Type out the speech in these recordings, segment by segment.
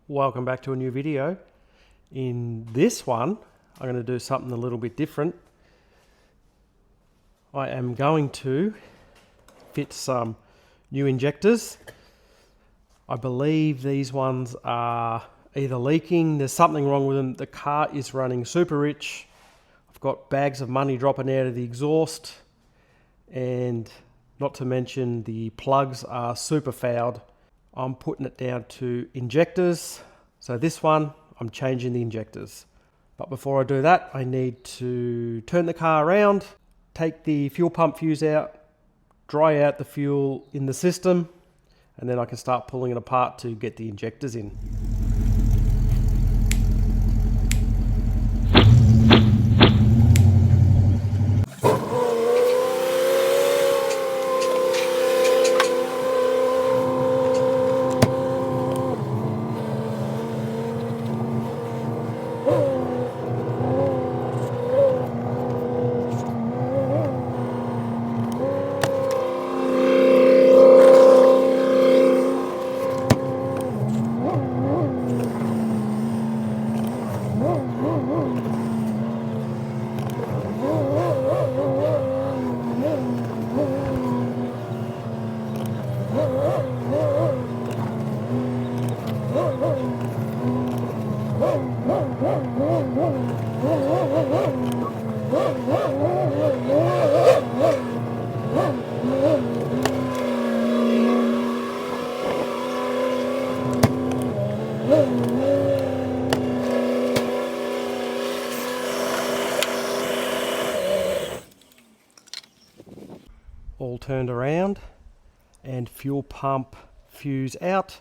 Welcome back to a new video. In this one, I'm going to do something a little bit different. I am going to fit some new injectors. I believe these ones are either leaking, there's something wrong with them. The car is running super rich. I've got bags of money dropping out of the exhaust, and not to mention the plugs are super fouled. I'm putting it down to injectors. So this one, I'm changing the injectors. But before I do that, I need to turn the car around, take the fuel pump fuse out, dry out the fuel in the system, and then I can start pulling it apart to get the injectors in. All turned around, and fuel pump fuse out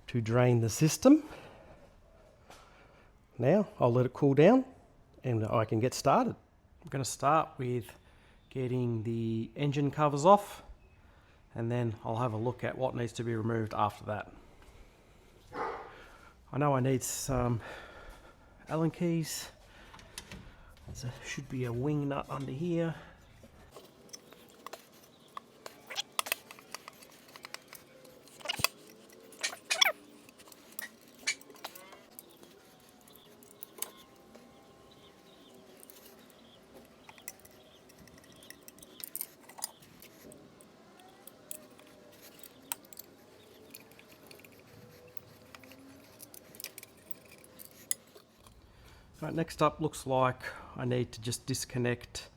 to drain the system. Now I'll let it cool down and I can get started. I'm going to start with getting the engine covers off, and then I'll have a look at what needs to be removed after that. I know I need some Allen keys. There should be a wing nut under here. Right, next up, looks like I need to just disconnect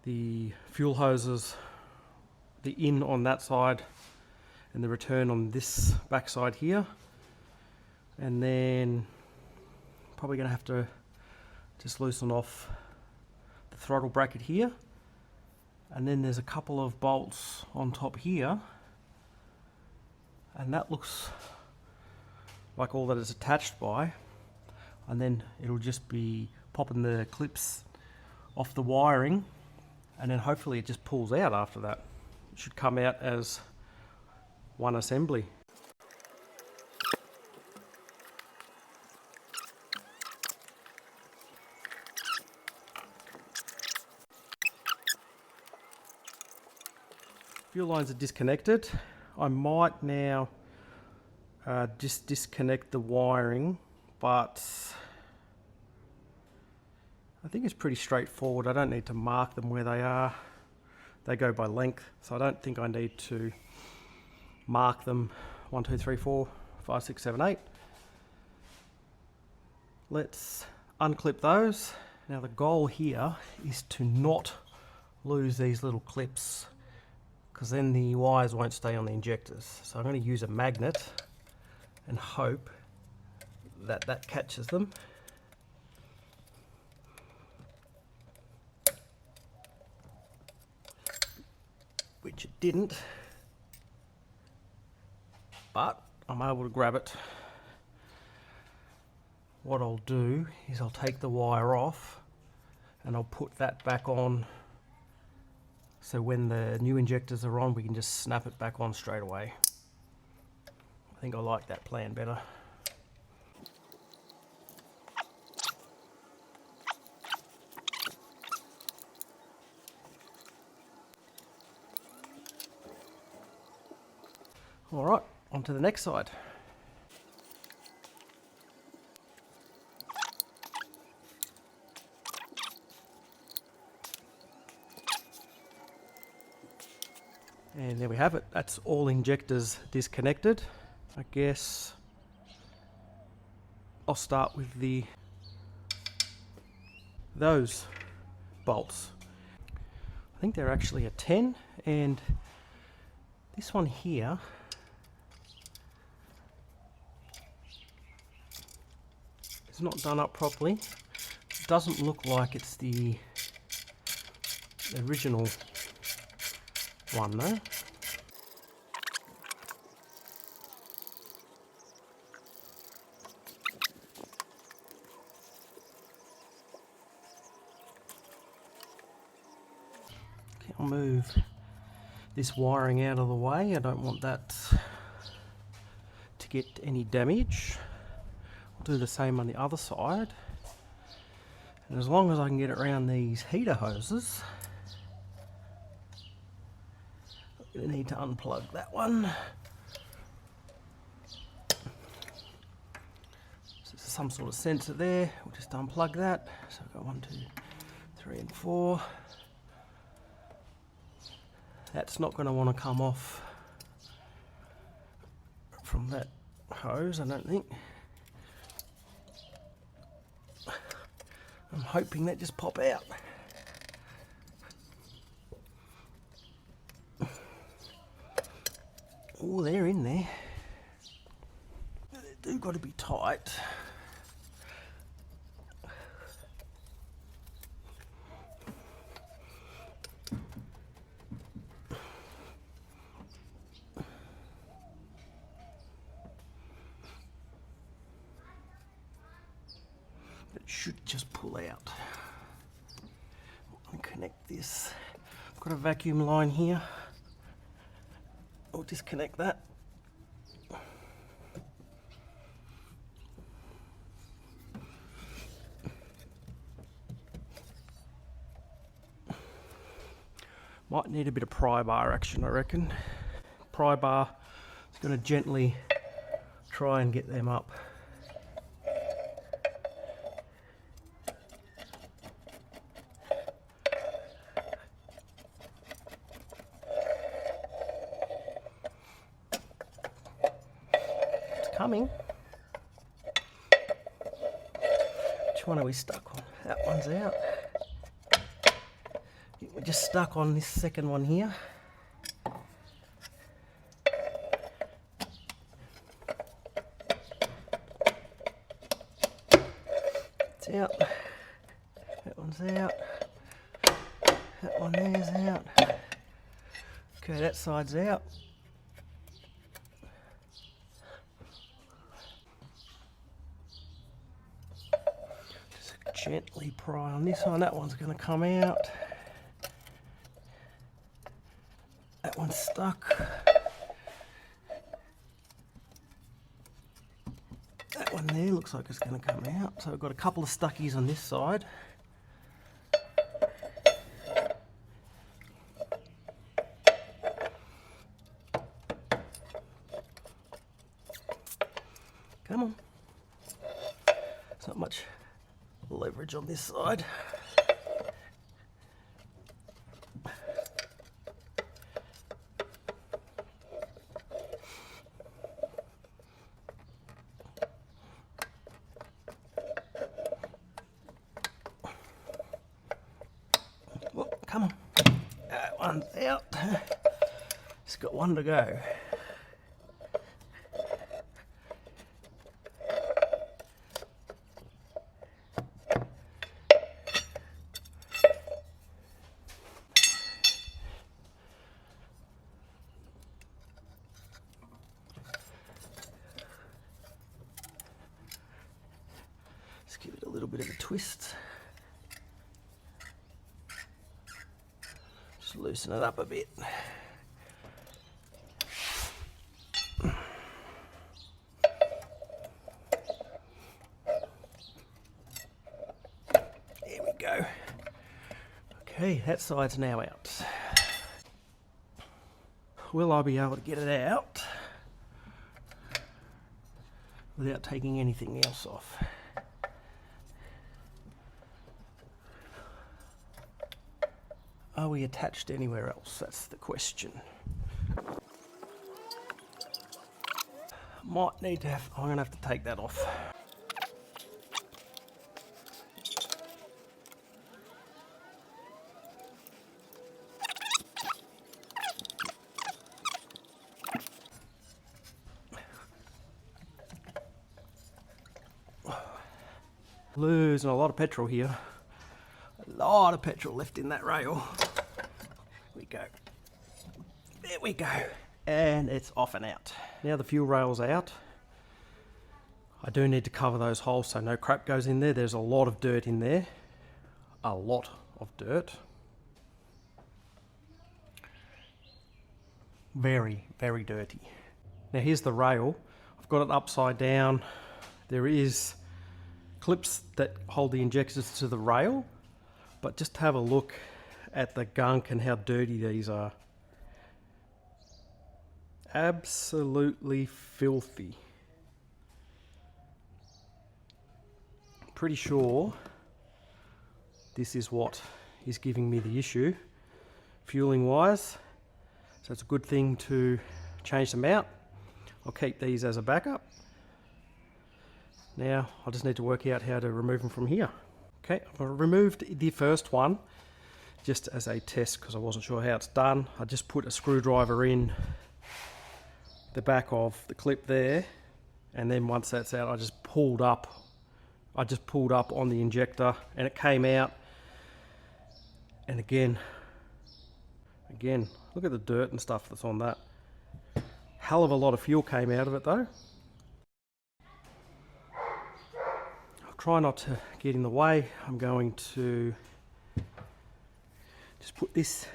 the fuel hoses, the in on that side and the return on this back side here. And then probably going to have to just loosen off the throttle bracket here. And then there's a couple of bolts on top here, and that looks like all that it's attached by. And then it'll just be popping the clips off the wiring, and then hopefully it just pulls out after that. It should come out as one assembly. Fuel lines are disconnected. I might now just disconnect the wiring, but I think it's pretty straightforward. I don't need to mark them where they are. They go by length, so I don't think I need to mark them 1, 2, 3, 4, 5, 6, 7, 8. Let's unclip those. Now the goal here is to not lose these little clips, because then the wires won't stay on the injectors. So I'm going to use a magnet and hope that that catches them. Which it didn't, but I'm able to grab it. What I'll do is I'll take the wire off and I'll put that back on, so when the new injectors are on, we can just snap it back on straight away. I think I like that plan better. All right, on to the next side. And there we have it. That's all injectors disconnected. I guess I'll start with those bolts. I think they're actually a 10, and this one here is not done up properly. It doesn't look like it's the original one though. Okay, I'll move this wiring out of the way. I don't want that to get any damage. I'll do the same on the other side. And as long as I can get around these heater hoses, I'm going to need to unplug that one. So there's some sort of sensor there. We'll just unplug that. So we've got 1, 2, 3 and 4. That's not going to want to come off from that hose, I don't think. I'm hoping that just pop out. Oh, they're in there. They do got to be tight. It should just pull out. I'll connect this. I've got a vacuum line here. I'll disconnect that. Might need a bit of pry bar action, I reckon. Pry bar is going to gently try and get them up. Coming. Which one are we stuck on? That one's out. We're just stuck on this second one here. It's out. That one's out. That one there's out. Okay, that side's out. Gently pry on this one. That one's going to come out. That one's stuck. That one there looks like it's going to come out. So we've got a couple of stuckies on this side. Come on. It's not much leverage on this side. Oh, come on. That one's out. Just got one to go. Just give it a little bit of a twist. Just loosen it up a bit. There we go. Okay, that side's now out. Will I be able to get it out without taking anything else off? Are we attached anywhere else? That's the question. Might need to have, I'm gonna have to take that off. Losing a lot of petrol here. A lot of petrol left in that rail. We go. There we go. And it's off and out. Now the fuel rail's out. I do need to cover those holes so no crap goes in there. There's a lot of dirt in there. A lot of dirt. Very, very dirty. Now here's the rail. I've got it upside down. There is clips that hold the injectors to the rail, but just have a look at the gunk and how dirty these are. Absolutely filthy. Pretty sure this is what is giving me the issue, fueling wise. So it's a good thing to change them out. I'll keep these as a backup. Now I just need to work out how to remove them from here. Okay, I've removed the first one just as a test because I wasn't sure how it's done. I just put a screwdriver in the back of the clip there, and then once that's out I just pulled up on the injector and it came out. And again, look at the dirt and stuff that's on that. Hell of a lot of fuel came out of it though. I'll try not to get in the way. I'm going to just put this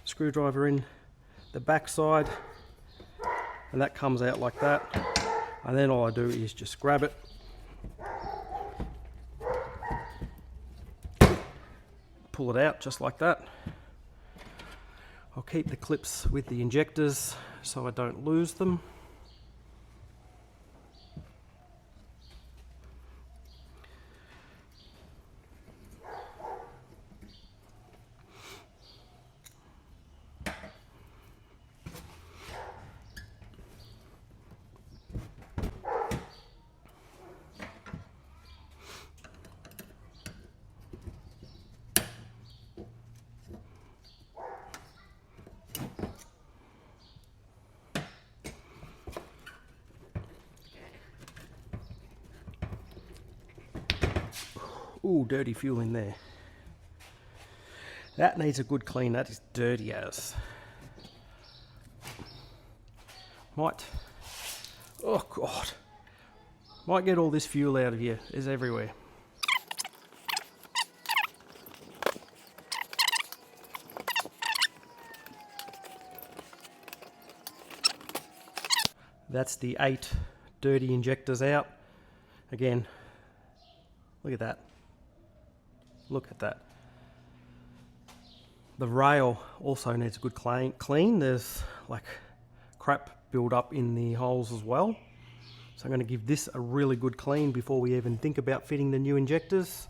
screwdriver in the back side, and that comes out like that. And then all I do is just grab it, pull it out just like that. I'll keep the clips with the injectors so I don't lose them. Ooh, dirty fuel in there. That needs a good clean. That is dirty as. Might, oh God, might get all this fuel out of here. It's everywhere. That's the 8 dirty injectors out. Again, look at that. Look at that. The rail also needs a good clean. There's like crap build up in the holes as well. So I'm going to give this a really good clean before we even think about fitting the new injectors.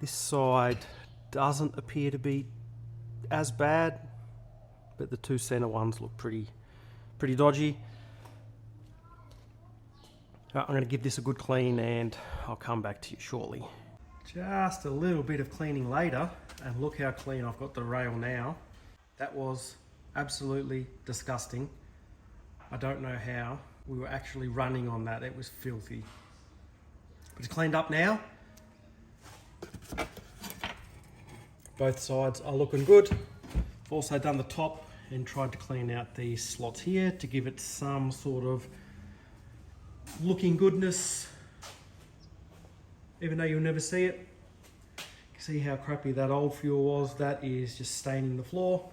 This side doesn't appear to be as bad, but the 2 center ones look pretty dodgy. I'm going to give this a good clean and I'll come back to you shortly. Just a little bit of cleaning later, and look how clean I've got the rail now. That was absolutely disgusting. I don't know how we were actually running on that. It was filthy. But it's cleaned up now. Both sides are looking good. I've also done the top and tried to clean out these slots here to give it some sort of looking goodness. Even though you'll never see it. See how crappy that old fuel was? That is just staining the floor.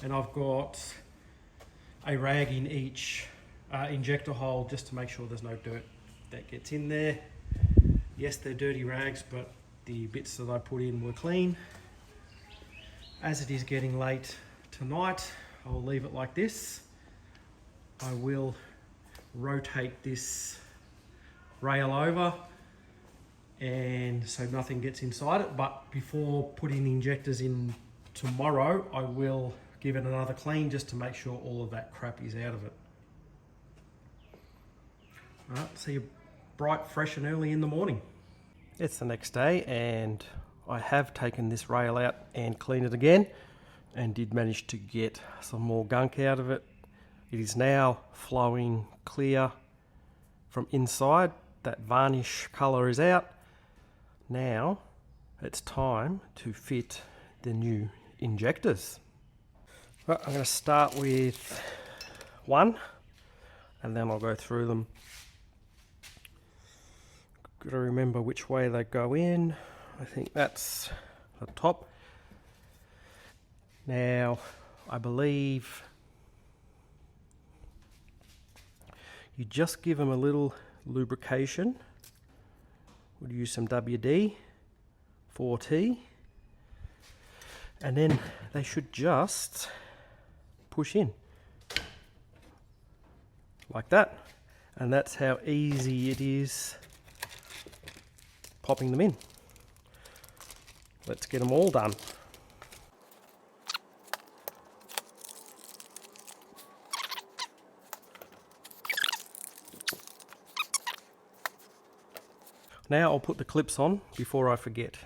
And I've got a rag in each injector hole just to make sure there's no dirt that gets in there. Yes, they're dirty rags, but the bits that I put in were clean. As it is getting late tonight, I'll leave it like this. I will rotate this rail over and so nothing gets inside it, but before putting the injectors in tomorrow I will give it another clean just to make sure all of that crap is out of it. Alright, see you bright, fresh and early in the morning. It's the next day and I have taken this rail out and cleaned it again and did manage to get some more gunk out of it. It is now flowing clear from inside. That varnish colour is out. Now it's time to fit the new injectors. Right, I'm going to start with one and then I'll go through them. Got to remember which way they go in. I think that's the top. Now I believe you just give them a little lubrication. We'll use some WD 4T and then they should just push in like that, and that's how easy it is popping them in. Let's get them all done. Now I'll put the clips on before I forget.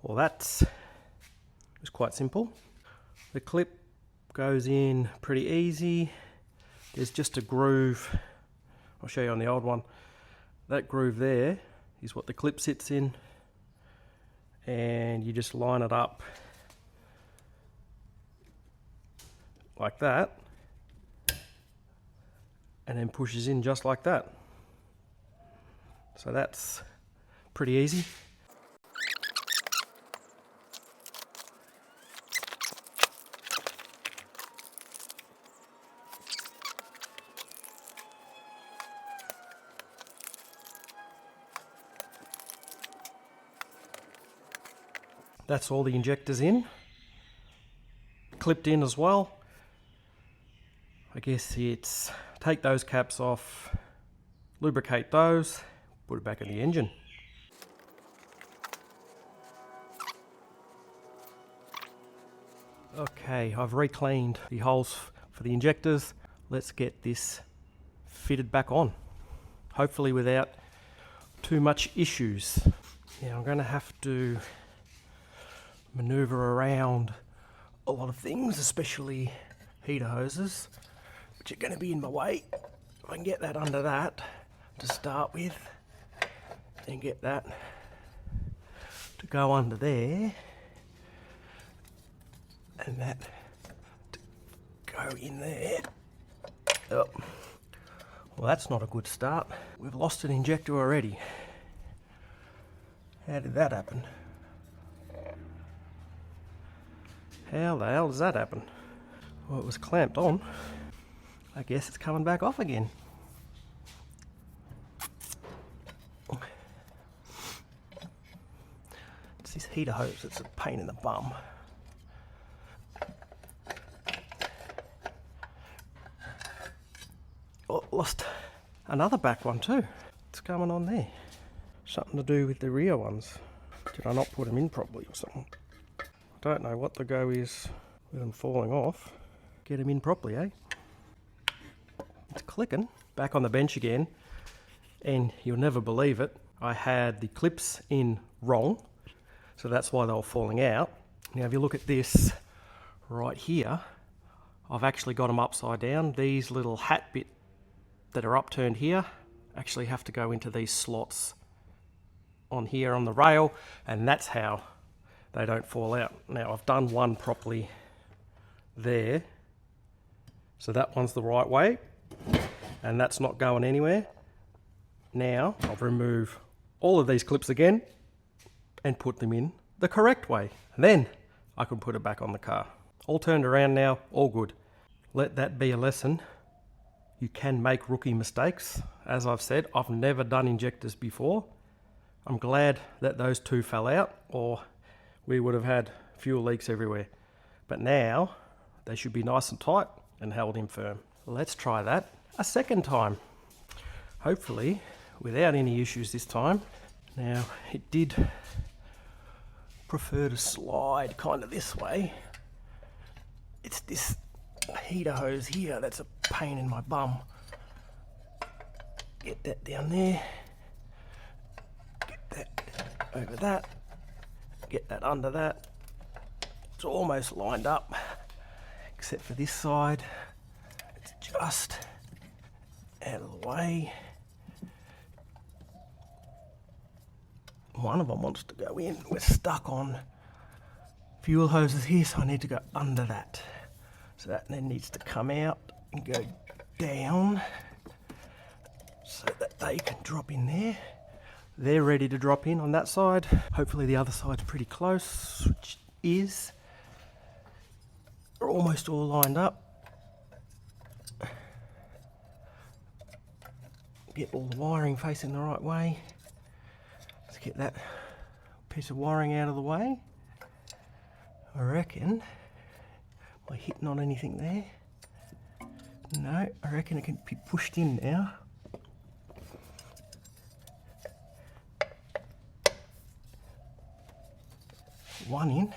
Well, that was quite simple. The clip goes in pretty easy. There's just a groove. I'll show you on the old one. That groove there is what the clip sits in, and you just line it up like that and then pushes in just like that. So that's pretty easy. That's all the injectors in, clipped in as well. I guess it's take those caps off, lubricate those, put it back in the engine. Okay, I've recleaned the holes for the injectors. Let's get this fitted back on, hopefully without too much issues. Now I'm going to have to maneuver around a lot of things, especially heater hoses, which are going to be in my way. If I can get that under that to start with, and get that to go under there, and that to go in there. Oh. Well, that's not a good start. We've lost an injector already. How did that happen? How the hell does that happen? Well, it was clamped on. I guess it's coming back off again. It's this heater hose that's a pain in the bum. Oh, lost another back one too. What's going on there? Something to do with the rear ones. Did I not put them in properly or something? I don't know what the go is with them falling off. Get them in properly, eh? It's clicking. Back on the bench again, and you'll never believe it, I had the clips in wrong, so that's why they were falling out. Now if you look at this right here, I've actually got them upside down. These little hat bit that are upturned here actually have to go into these slots on here on the rail, and that's how they don't fall out. Now I've done one properly there, so that one's the right way, and that's not going anywhere. Now I'll remove all of these clips again and put them in the correct way, and then I can put it back on the car. All turned around now, all good. Let that be a lesson. You can make rookie mistakes. As I've said, I've never done injectors before. I'm glad that those two fell out, or we would have had fuel leaks everywhere. But now they should be nice and tight and held in firm. Let's try that a second time. hopefully without any issues this time. Now it did prefer to slide kind of this way. It's this heater hose here that's a pain in my bum. Get that down there, get that over that, get that under that. It's almost lined up, except for this side. It's just out of the way. One of them wants to go in. We're stuck on fuel hoses here, so I need to go under that. So that then needs to come out and go down so that they can drop in there. They're ready to drop in on that side. Hopefully the other side's pretty close, which is. They're almost all lined up. Get all the wiring facing the right way. Let's get that piece of wiring out of the way. I reckon, am I hitting on anything there? No, I reckon it can be pushed in now. One in.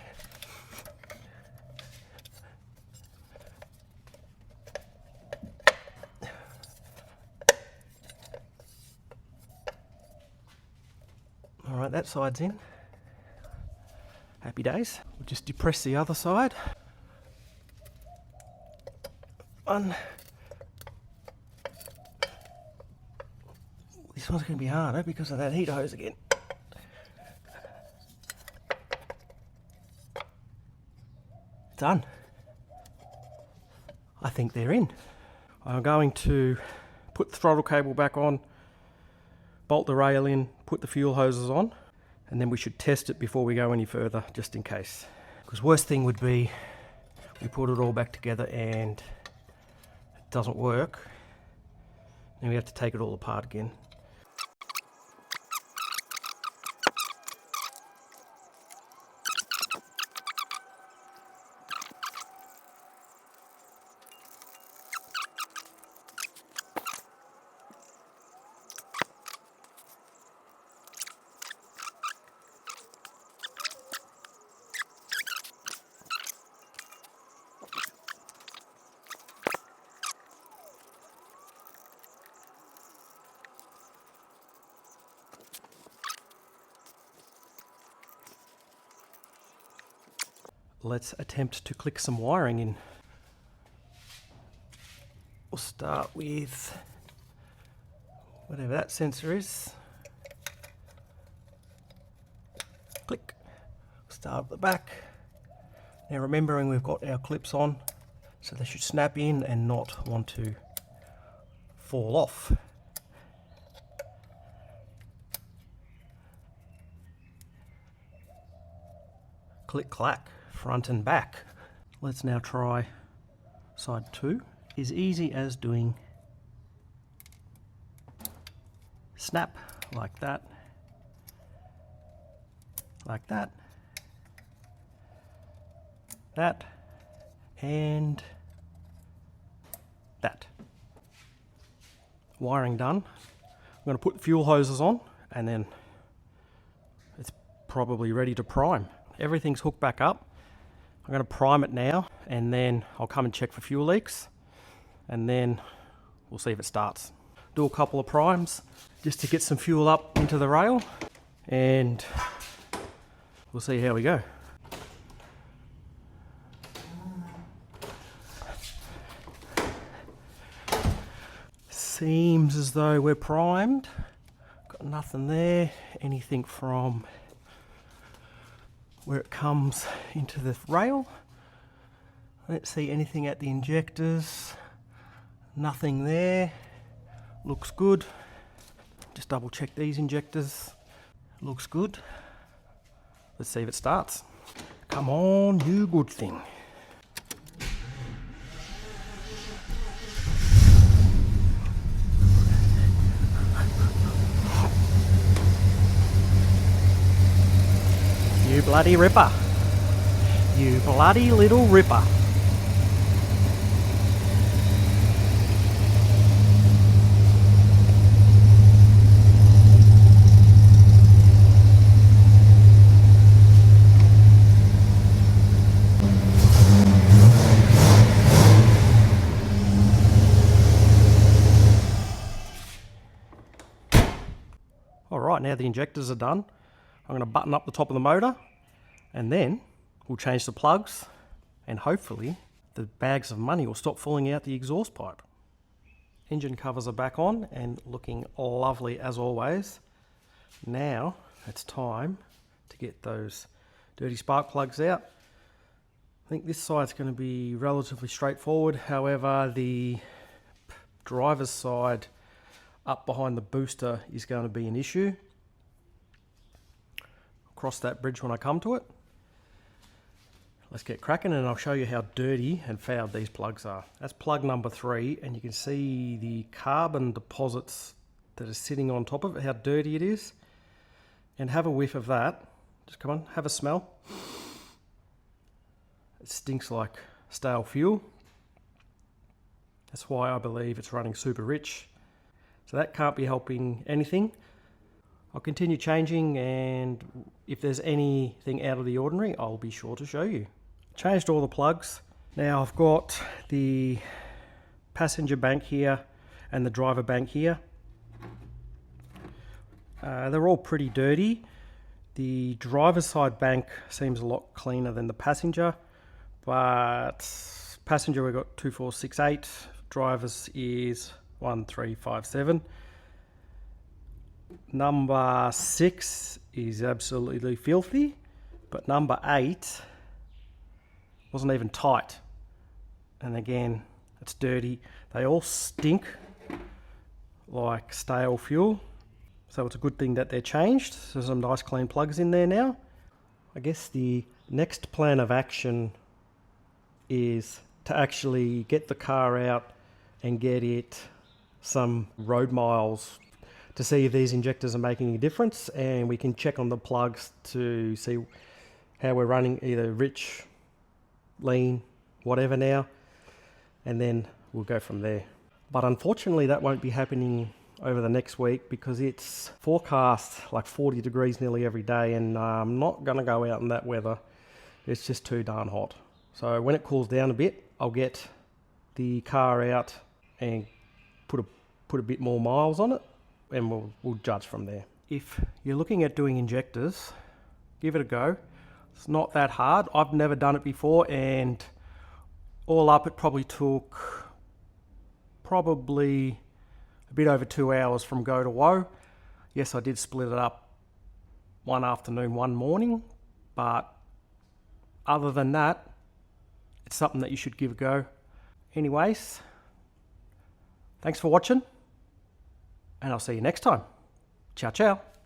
All right, that side's in. Happy days. We'll just depress the other side. One. This one's going to be harder because of that heater hose again. Done. I think they're in. I'm going to put the throttle cable back on, bolt the rail in, put the fuel hoses on, and then we should test it before we go any further, just in case. Because worst thing would be we put it all back together and it doesn't work, and we have to take it all apart again. Let's attempt to click some wiring in. We'll start with whatever that sensor is. Click. Start at the back. Now remembering we've got our clips on, so they should snap in and not want to fall off. Click clack, front and back. Let's now try side 2. As easy as doing snap like that, that, and that. Wiring done. I'm going to put fuel hoses on and then it's probably ready to prime. Everything's hooked back up. I'm going to prime it now and then I'll come and check for fuel leaks and then we'll see if it starts. Do a couple of primes just to get some fuel up into the rail and we'll see how we go. Seems as though we're primed. Got nothing there. Anything from where it comes into the rail. I don't see anything at the injectors. Nothing there. Looks good. Just double check these injectors. Looks good. Let's see if it starts. Come on, you good thing. You bloody ripper. You bloody little ripper. the injectors are done, I'm going to button up the top of the motor, and then we'll change the plugs, and hopefully the bags of money will stop falling out the exhaust pipe. Engine covers are back on and looking lovely as always. Now it's time to get those dirty spark plugs out. I think this side's going to be relatively straightforward. However, the driver's side up behind the booster is going to be an issue. I'll cross that bridge when I come to it. Let's get cracking and I'll show you how dirty and fouled these plugs are. That's plug number 3, and you can see the carbon deposits that are sitting on top of it, how dirty it is. And have a whiff of that. Just come on, have a smell. It stinks like stale fuel. That's why I believe it's running super rich. So that can't be helping anything. I'll continue changing, and if there's anything out of the ordinary, I'll be sure to show you. Changed all the plugs. Now I've got the passenger bank here and the driver bank here. They're all pretty dirty. The driver's side bank seems a lot cleaner than the passenger, but passenger we've got 2468, driver's is 1357. Number 6 is absolutely filthy, but number 8 wasn't even tight. And again, it's dirty. They all stink like stale fuel. So it's a good thing that they're changed. There's some nice clean plugs in there now. I guess the next plan of action is to actually get the car out and get it some road miles to see if these injectors are making a difference, and we can check on the plugs to see how we're running, either rich, lean, whatever now, and then we'll go from there. But unfortunately that won't be happening over the next week because it's forecast like 40 degrees nearly every day, and I'm not going to go out in that weather. It's just too darn hot. So when it cools down a bit, I'll get the car out and put a bit more miles on it, and we'll judge from there. If you're looking at doing injectors, give it a go. It's not that hard. I've never done it before, and all up it probably took a bit over 2 hours from go to woe. Yes, I did split it up one afternoon, one morning, but other than that, it's something that you should give a go. Anyways, thanks for watching, and I'll see you next time. Ciao, ciao.